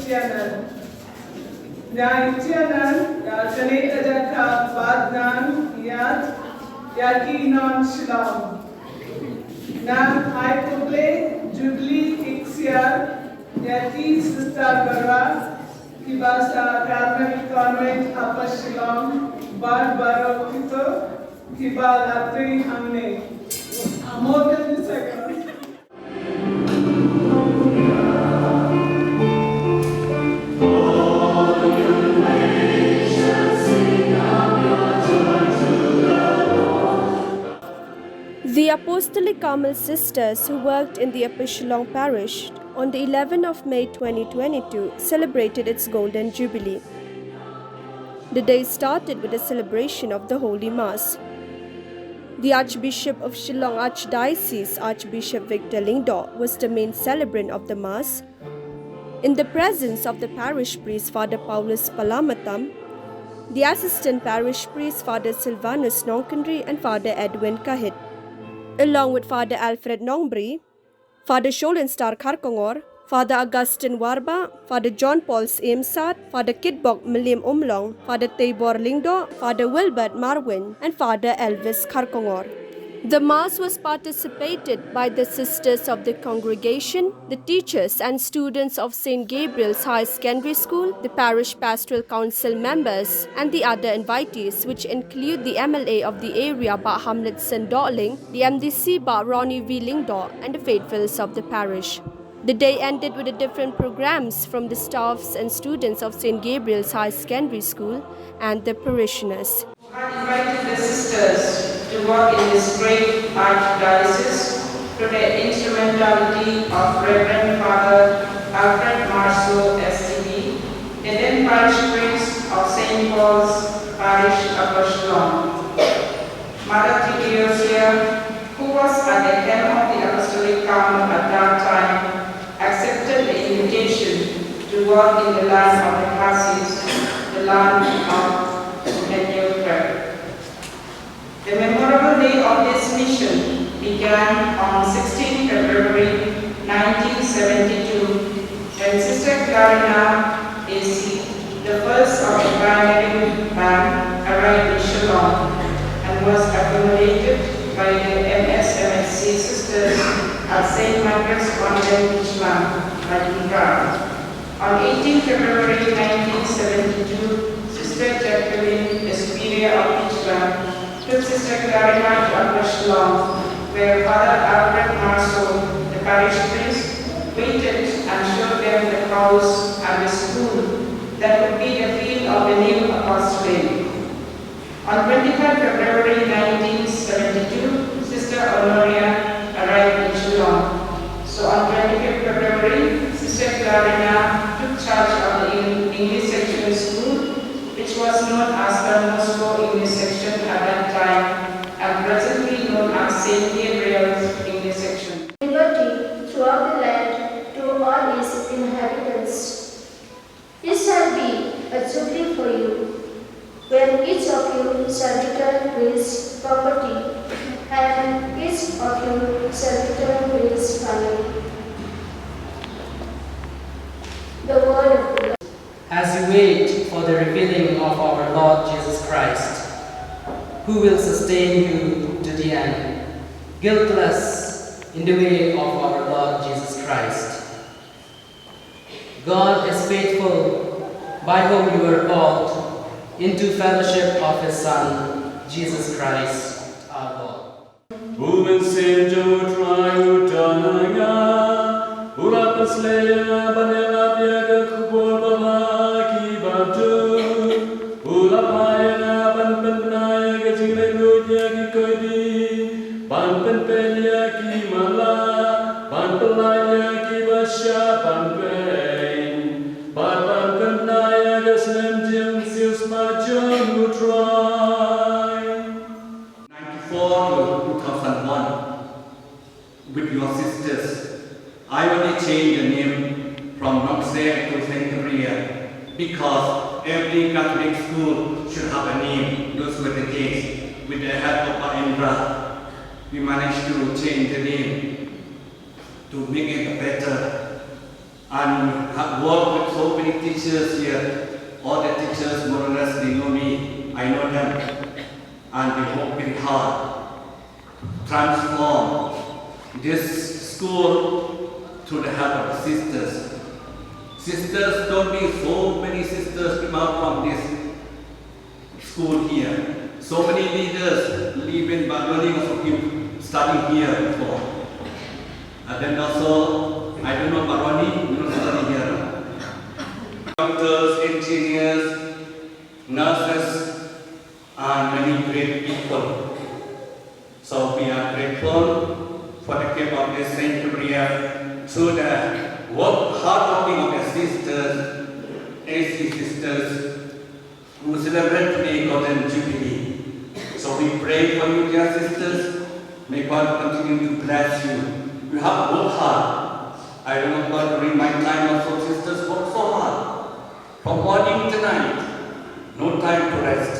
Jaintia Jaintia Ajaka Badnan Yat Yaki non Shillong. Nam Hypople Jubilee Ixia Yaki Sister Bara Kibasa Carmel Convent Upper Shillong Bad Baro Kito Kiba Latri Amne. More than the second. The Apostolic Carmel sisters who worked in the Upper Shillong parish on the 11th of May 2022 celebrated its Golden Jubilee. The day started with a celebration of the Holy Mass. The Archbishop of Shillong Archdiocese, Archbishop Victor Lingdo, was the main celebrant of the Mass, in the presence of the parish priest Father Paulus Palamatam, the assistant parish priest Father Silvanus Nongkandri and Father Edwin Kahit, along with Father Alfred Nongbri, Father Sholin Star Karkongor, Father Augustine Warba, Father John Paul Imsat, Father Kidbok Milim Umlong, Father Tabor Lingdo, Father Wilbert Marwin, and Father Elvis Karkongor. The Mass was participated by the sisters of the congregation, the teachers and students of St. Gabriel's High Secondary School, the Parish Pastoral Council members, and the other invitees, which include the MLA of the area Ba Hamlet Sen Doling, the MDC Ba Ronnie V. Lingdo, and the faithfuls of the parish. The day ended with the different programs from the staffs and students of St. Gabriel's High Secondary School and the parishioners. I invited the sisters to work in this great archdiocese through the instrumentality of Reverend Father Alfred Marceau SCB, the then parish priest of St. Paul's Parish, Upper Shillong. Mother Theodosia, who was at the helm of the Apostolic Carmel at that time, accepted the invitation to work in the land of the Khasis, the land of the memorable day of this mission began on 16 February 1972 when Sister Clarina AC, the first of the primary band, arrived in Shillong and was accommodated by the MSMSC sisters at St. Margaret's Convent, Jingwan. On 18 February 1972, Sister Jacqueline, the superior of Jingwan, took Sister Clarina to Upper Shillong, where Father Alfred Marceau, the parish priest, waited and showed them the house and the school that would be the field of the new apostolate. On 25 February 1972, Sister Honoria arrived in Shillong. So on 25 February, Sister Clarina took charge of the English section school, which was known as the Moscow English section at that time and presently known as St. Gabriel's English section. Liberty throughout the land to all its inhabitants. It shall be a jubilee for you, when each of you shall return his property, and each of you shall return his family. The word of the Lord. As you wait for the revealing of our Lord Jesus Christ, who will sustain you to the end, guiltless in the way of our Lord Jesus Christ. God is faithful, by whom you were called into fellowship of His Son, Jesus Christ, our Lord. With your sisters, I want to change the name from Rakhe to St. Maria because every Catholic school should have a name. Those were the case. With the help of Indra, we managed to change the name to make it better. and have worked with so many teachers here. All the teachers, more or less, they know me. I know them. And they work very hard. Transform this school through the help of the sisters. Sisters, don't be so many sisters come out from this school here. So many leaders live in Bangladesh, also keep studying here before. And then also, I don't know Barwani, you know study here. Doctors, engineers, nurses, and many great people. So we are grateful for the care of this Saint Gabriel through the hard working of the sisters, AC sisters, who celebrate today Golden Jubilee. So we pray for you, dear sisters. May God continue to bless you. You have worked hard. I remember during my time also, sisters worked so hard. From morning to night, no time to rest.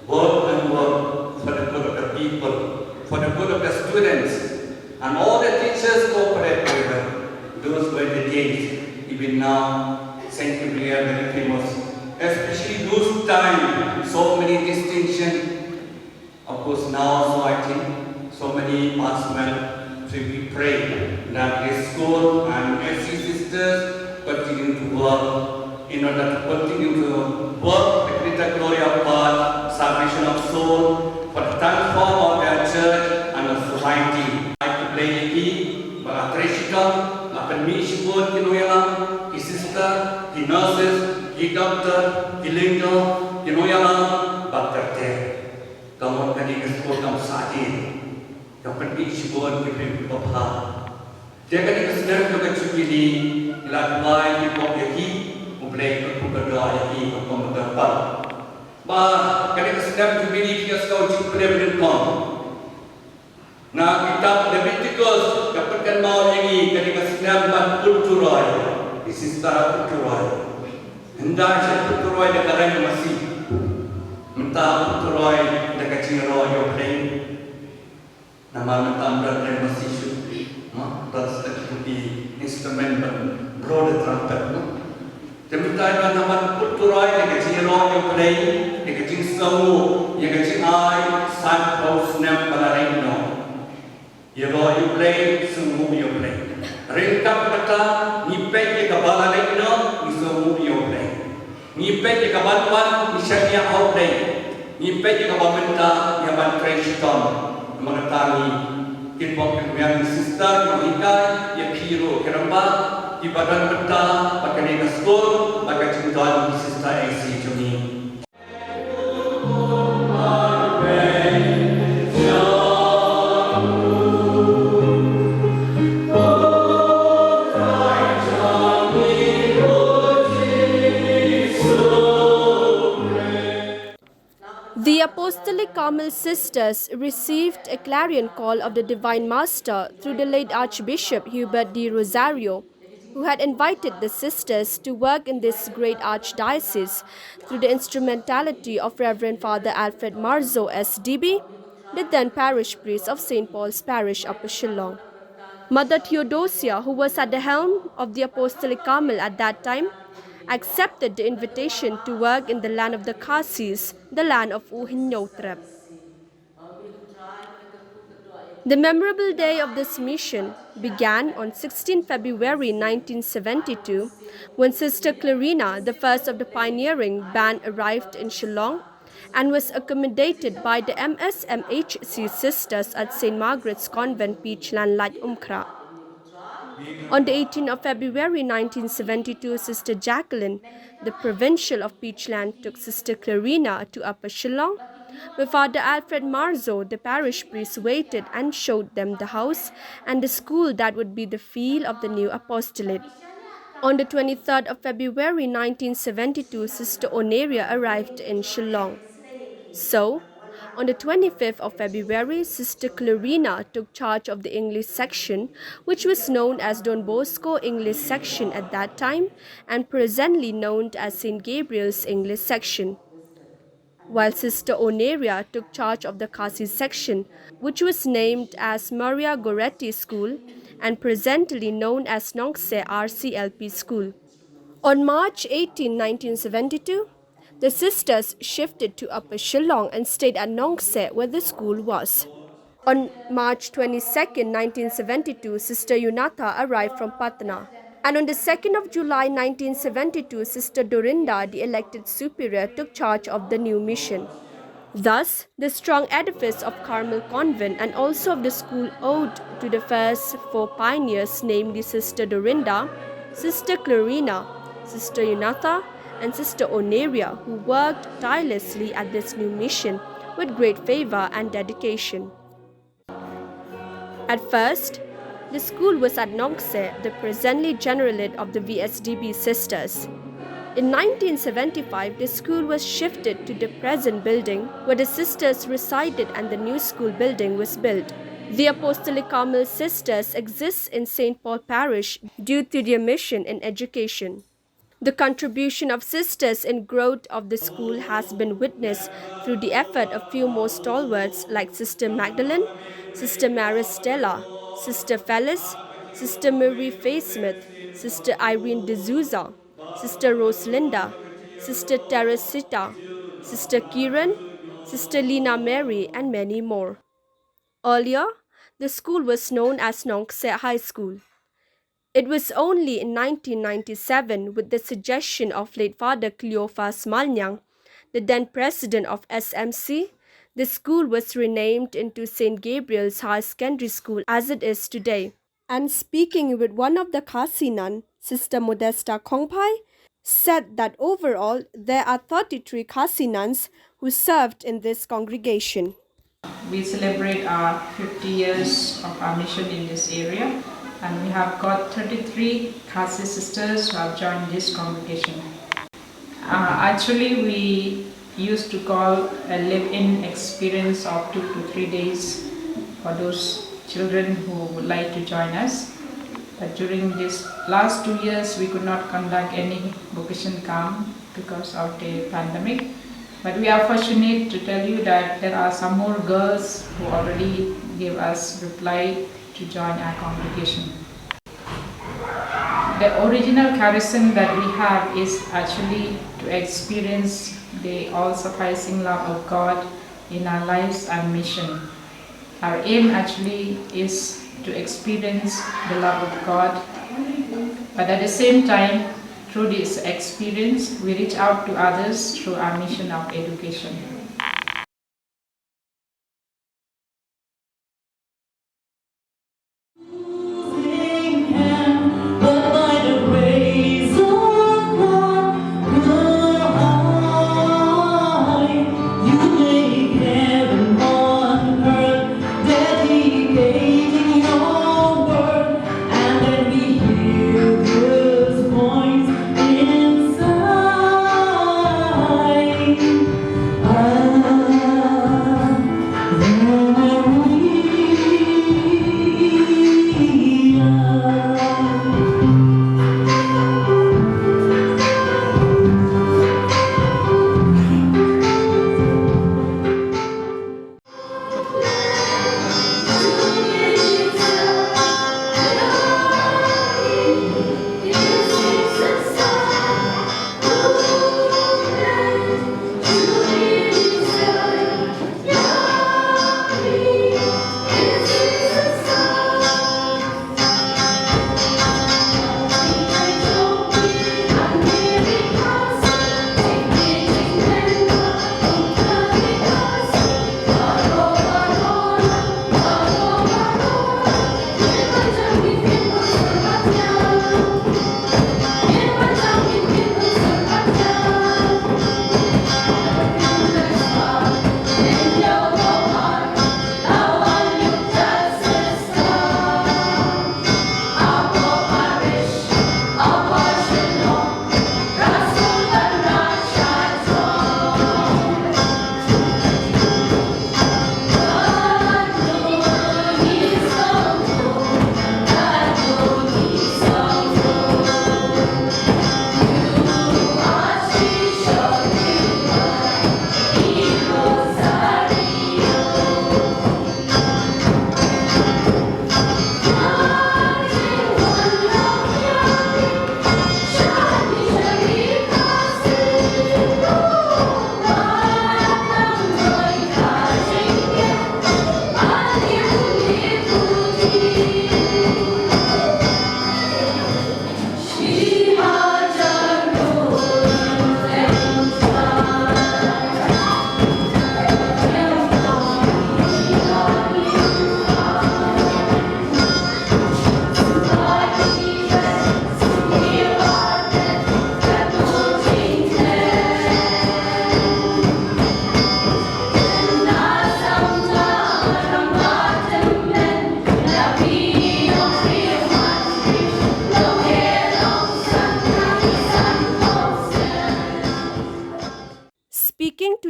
Work and work for the good of the people, for the good of the students, and all the teachers cooperate very well. Those were the days. Even now, Saint Gabriel very famous. Especially those time, so many distinctions. Of course, now also I think so many pass well. So we pray that this school and SC sisters continue to work in order to continue to work the greater glory of God, salvation of soul, for the transform of their church and the society. I to play the Treshita, la permission, Kinoyala, his sister, the nurses, the doctor, the lingo, Kinoyala, but the Kamu tadi kesempatan kamu sakit, yang penting syukur kita berdoa. Jangan dikesenang juga cukili, lakukan kita lagi, mulai berdoa lagi, berdoa. Bah, kalau kesenang cukili kita sekau cukuli berdoa. Nah, kitab Leviticus dapatkan mau lagi, kalau kesenang kultural, isi setara kultural. Hendak saya kultural dekat masih. Mentah kultural dekat Cingro yang paling nama mentah berada masih syuk, terus seperti instrumen broad trumpet, Sementara nama kultural dekat Cingro yang paling dekat Cingsamu yang dekat Cingai San Paul Snem Balarino, yang yang paling semua yang paling. Rengkap kata nipet dekat Balarino semua yang paling. Ngipet di kabantuan misalnya outlet, ngipet di kabamenta yang bantuan sitom mengetahui kinpok yang sister yang ikai yang hero keramba di badan benda pakai sekolah pakai cintaan di sister AC juni. The Apostolic Carmel sisters received a clarion call of the Divine Master through the late Archbishop Hubert de Rosario, who had invited the sisters to work in this great archdiocese through the instrumentality of Reverend Father Alfred Marzo S.D.B., the then parish priest of St. Paul's Parish, Upper Shillong. Mother Theodosia, who was at the helm of the Apostolic Carmel at that time, accepted the invitation to work in the land of the Khasis, the land of Uhinyotrep. The memorable day of this mission began on 16 February 1972 when Sister Clarina, the first of the pioneering band, arrived in Shillong and was accommodated by the MSMHC sisters at St. Margaret's Convent, Peachland, Light Umkra. On the 18th of February 1972, Sister Jacqueline, the provincial of Peachland, took Sister Clarina to Upper Shillong, where Father Alfred Marzo, the parish priest, waited and showed them the house and the school that would be the field of the new apostolate. On the 23rd of February 1972, Sister Oneria arrived in Shillong. So, on the 25th of February, Sister Clarina took charge of the English section, which was known as Don Bosco English section at that time and presently known as St. Gabriel's English section, while Sister Oneria took charge of the Khasi section, which was named as Maria Goretti School and presently known as Nongse RCLP School. On March 18, 1972, the sisters shifted to Upper Shillong and stayed at Nongse where the school was. On March 22, 1972, Sister Yunata arrived from Patna. And on the 2nd of July 1972, Sister Dorinda, the elected superior, took charge of the new mission. Thus, the strong edifice of Carmel Convent and also of the school owed to the first four pioneers, namely Sister Dorinda, Sister Clarina, Sister Yunata, and Sister Oneria, who worked tirelessly at this new mission with great favor and dedication. At first, the school was at Nongse, the presently generalate of the VSDB sisters. In 1975, the school was shifted to the present building where the sisters resided and the new school building was built. The Apostolic Carmel sisters exist in St. Paul Parish due to their mission in education. The contribution of sisters in growth of the school has been witnessed through the effort of few more stalwarts like Sister Magdalene, Sister Mary Stella, Sister Phyllis, Sister Marie Faye Smith, Sister Irene D'Souza, Sister Rosalinda, Sister Teresita, Sister Kieran, Sister Lena Mary, and many more. Earlier, the school was known as Nongse High School. It was only in 1997, with the suggestion of late Father Cleophas Malnyang, the then president of SMC, the school was renamed into St. Gabriel's High Secondary School as it is today. And speaking with one of the Khasi nun, Sister Modesta Kongpai, said that overall there are 33 Khasi nuns who served in this congregation. We celebrate our 50 years of our mission in this area, and we have got 33 Khasi sisters who have joined this congregation. Actually, we used to call a live-in experience of 2 to 3 days for those children who would like to join us. But during these last 2 years, we could not conduct any vocation camp because of the pandemic. But we are fortunate to tell you that there are some more girls who already gave us reply to join our congregation. The original charism that we have is actually to experience the all-sufficing love of God in our lives and mission. Our aim actually is to experience the love of God, but at the same time, through this experience, we reach out to others through our mission of education. I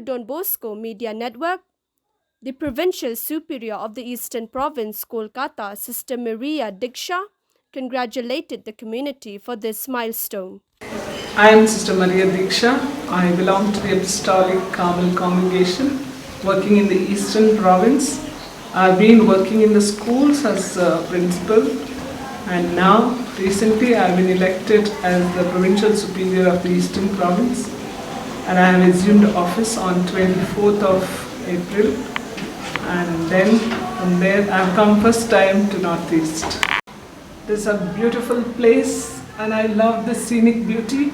Don Bosco Media Network, the Provincial Superior of the Eastern Province, Kolkata, Sister Maria Diksha, congratulated the community for this milestone. I am Sister Maria Diksha. I belong to the Apostolic Carmel congregation working in the Eastern Province. I've been working in the schools as a principal, and now recently I've been elected as the Provincial Superior of the Eastern Province, and I have assumed office on 24th of April, and then from there I've come first time to Northeast. It's a beautiful place and I love the scenic beauty.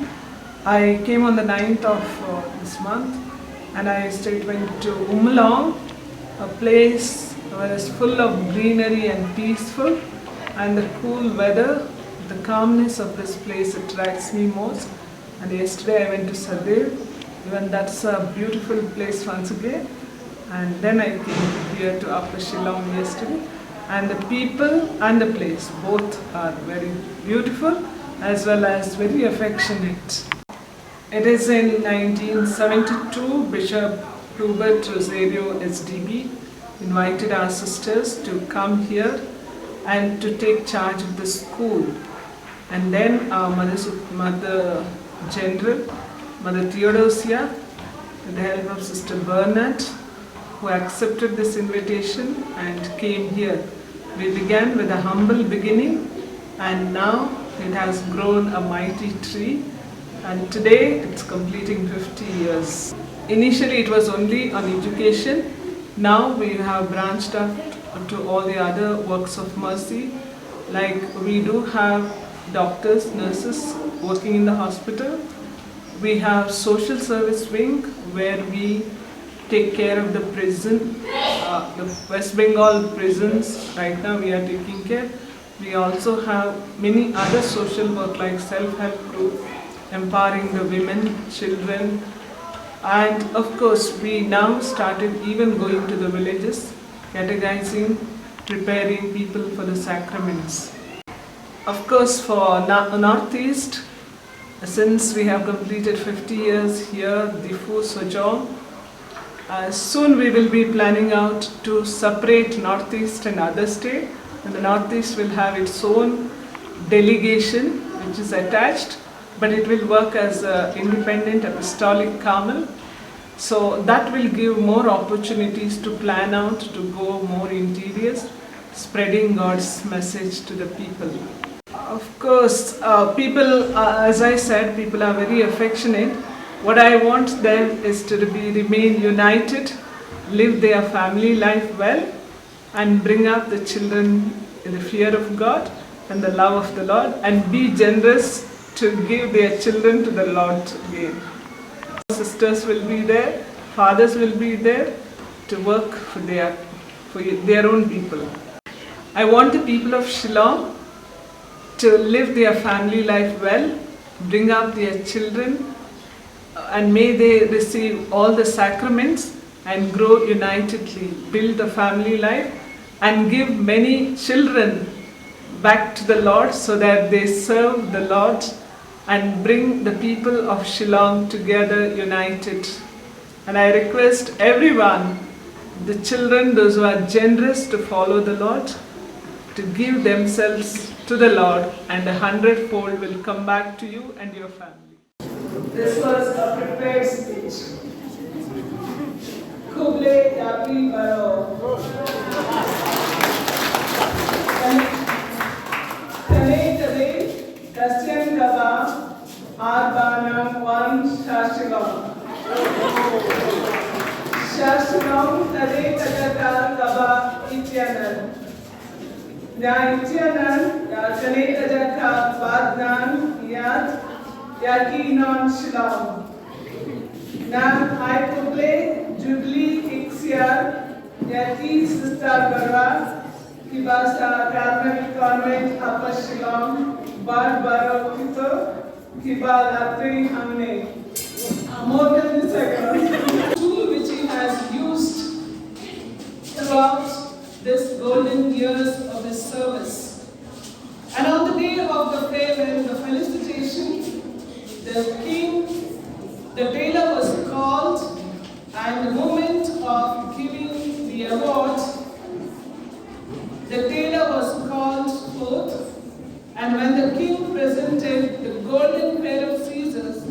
I came on the 9th of this month and I straight went to Umlong, a place where it's full of greenery and peaceful, and the cool weather, the calmness of this place attracts me most. And yesterday I went to Sadev, even that's a beautiful place once again. And then I came here to Upper Shillong yesterday. And the people and the place both are very beautiful as well as very affectionate. It is in 1972, Bishop Hubert Rosario SDB invited our sisters to come here and to take charge of the school. And then our Mother General, Mother Theodosia, with the help of Sister Bernard, who accepted this invitation and came here. We began with a humble beginning, and now it has grown a mighty tree, and today it's completing 50 years. Initially it was only on education. Now we have branched out to all the other works of mercy. Like we do have doctors, nurses working in the hospital. We have social service wing where we take care of the prison, the West Bengal prisons. Right now we are taking care. We also have many other social work like self-help group, empowering the women, children, and of course we now started even going to the villages, catechizing, preparing people for the sacraments. Of course for Northeast, since we have completed 50 years here, Diffu Sojong, soon we will be planning out to separate Northeast and other state, and the Northeast will have its own delegation which is attached, but it will work as an independent Apostolic Carmel. So that will give more opportunities to plan out, to go more interiors, spreading God's message to the people. Of course, people, as I said, people are very affectionate. What I want them is to remain united, live their family life well, and bring up the children in the fear of God and the love of the Lord, and be generous to give their children to the Lord again. Sisters will be there, fathers will be there to work for their own people. I want the people of Shillong to live their family life well, bring up their children, and may they receive all the sacraments and grow unitedly, build the family life, and give many children back to the Lord so that they serve the Lord and bring the people of Shillong together united. And I request everyone, the children, those who are generous, to follow the Lord, to give themselves to the Lord, and 100-fold will come back to you and your family. This was a prepared speech. Kuble Yapi Baro. Kane Kade Kasyan Gaba Arbanam Wan Shashilong. Shashilong Kade Kadaka Gaba Ityanan. Jaintia Kane Kadaka Badnan Yad Yakinon Shillong. Nam Haikoble Jubilee Ixiar Yaki Sister Barra Kibasa Carmel Convent Upper Shillong Bad Baro Kito Kibal Atri Hamne. More than this tool which he has used throughout this golden years of his service. And on the day of the farewell, the felicitation, the king, the tailor was called and the moment of giving the award, the tailor was called forth, and when the king presented the golden pair of scissors,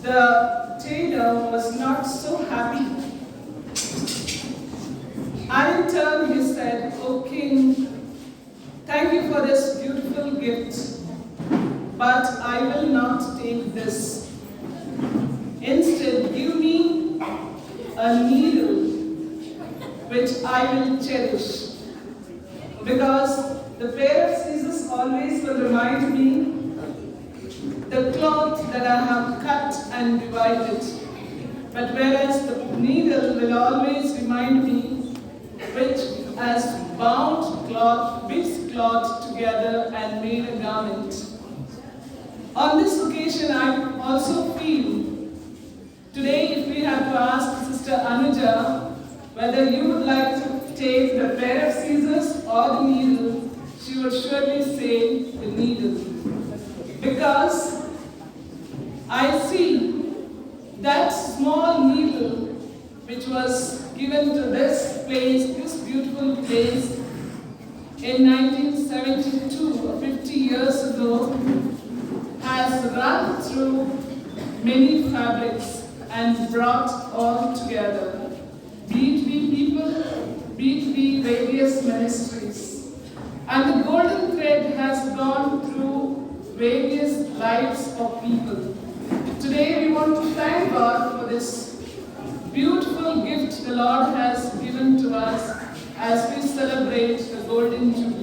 the tailor was not so happy. And in turn he said, "O king, thank you for this beautiful gift, but I will not take this. Instead, give me a needle which I will cherish, because the pair of scissors always will remind me the cloth that I have cut and divided, but whereas the needle will always remind me which has bound cloth, mixed cloth together and made a garment." On this occasion, I also feel today, if we have to ask Sister Anuja whether you would like to take the pair of scissors or the needle, she would surely say the needle. Because I see that small needle which was given to this place, this beautiful place, in 1972, 50 years ago, has run through many fabrics and brought all together. Be it be people, be it be various ministries. And the golden thread has gone through various lives of people. Today we want to thank God for this beautiful gift the Lord has given to us as we celebrate the Golden Jubilee.